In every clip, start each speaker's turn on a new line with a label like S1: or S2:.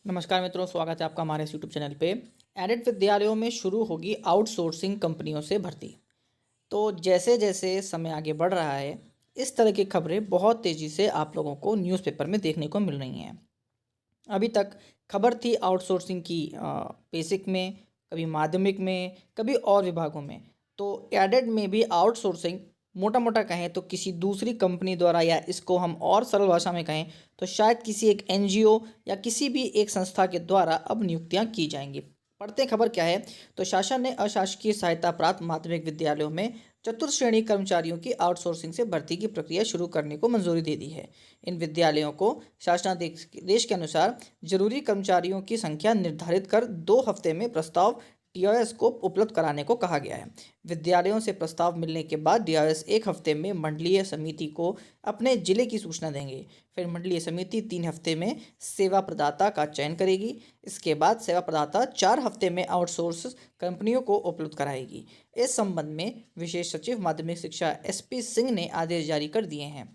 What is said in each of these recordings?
S1: नमस्कार मित्रों, स्वागत है आपका हमारे इस यूट्यूब चैनल पे। एडेड विद्यालयों में शुरू होगी आउटसोर्सिंग कंपनियों से भर्ती। तो जैसे जैसे समय आगे बढ़ रहा है, इस तरह की खबरें बहुत तेज़ी से आप लोगों को न्यूज़पेपर में देखने को मिल रही हैं। अभी तक खबर थी आउटसोर्सिंग की बेसिक में, कभी माध्यमिक में, कभी और विभागों में। तो एडेड में भी आउटसोर्सिंग मोटा मोटा कहें तो किसी दूसरी कंपनी द्वारा, या इसको हम और सरल भाषा में कहें तो शायद किसी एक एनजीओ या किसी भी एक संस्था के द्वारा अब नियुक्तियां की जाएंगी। पढ़ते हैं खबर क्या है। तो शासन ने अशासकीय सहायता प्राप्त माध्यमिक विद्यालयों में चतुर्थ श्रेणी कर्मचारियों की आउटसोर्सिंग से भर्ती की प्रक्रिया शुरू करने को मंजूरी दे दी है। इन विद्यालयों को शासनादेश के अनुसार जरूरी कर्मचारियों की संख्या निर्धारित कर 2 हफ्ते में प्रस्ताव डीआरएस को उपलब्ध कराने को कहा गया है। विद्यालयों से प्रस्ताव मिलने के बाद डीआरएस 1 हफ्ते में मंडलीय समिति को अपने जिले की सूचना देंगे। फिर मंडलीय समिति 3 हफ्ते में सेवा प्रदाता का चयन करेगी। इसके बाद सेवा प्रदाता 4 हफ्ते में आउटसोर्स कंपनियों को उपलब्ध कराएगी। इस संबंध में विशेष सचिव माध्यमिक शिक्षा एसपी सिंह ने आदेश जारी कर दिए हैं।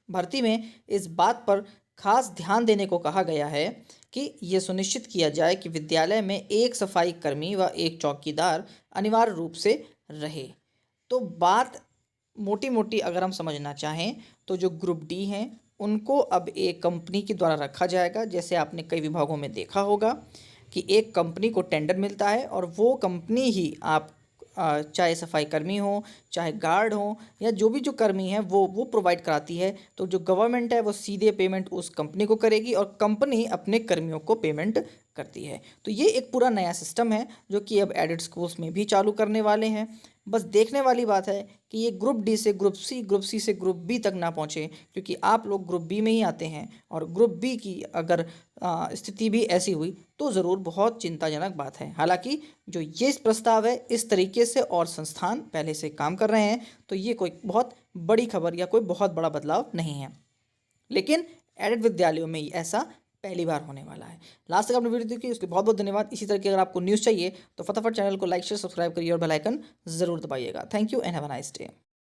S1: भर्ती में इस बात पर खास ध्यान देने को कहा गया है कि ये सुनिश्चित किया जाए कि विद्यालय में एक सफाई कर्मी व एक चौकीदार अनिवार्य रूप से रहे। तो बात मोटी मोटी अगर हम समझना चाहें तो जो ग्रुप डी हैं उनको अब एक कंपनी के द्वारा रखा जाएगा। जैसे आपने कई विभागों में देखा होगा कि एक कंपनी को टेंडर मिलता है और वो कंपनी ही आप चाहे सफाई कर्मी हो, चाहे गार्ड हो, या जो कर्मी है वो प्रोवाइड कराती है। तो जो गवर्नमेंट है वो सीधे पेमेंट उस कंपनी को करेगी और कंपनी अपने कर्मियों को पेमेंट करती है। तो ये एक पूरा नया सिस्टम है जो कि अब एडेड स्कूल्स में भी चालू करने वाले हैं। बस देखने वाली बात है कि ये ग्रुप डी से ग्रुप सी, ग्रुप सी से ग्रुप बी तक ना पहुँचे, क्योंकि आप लोग ग्रुप बी में ही आते हैं और ग्रुप बी की अगर स्थिति भी ऐसी हुई तो ज़रूर बहुत चिंताजनक बात है। हालांकि जो ये प्रस्ताव है इस तरीके से और संस्थान पहले से काम कर रहे हैं, तो ये कोई बहुत बड़ी खबर या कोई बहुत बड़ा बदलाव नहीं है। लेकिन एडेड विद्यालयों में ऐसा पहली बार होने वाला है। लास्ट तक आपने वीडियो देखी, उसके बहुत बहुत धन्यवाद। इसी तरह की अगर आपको न्यूज़ चाहिए तो फटाफट चैनल को लाइक शेयर सब्सक्राइब करिए और बेल आइकन ज़रूर दबाइएगा। Thank you and have a nice day.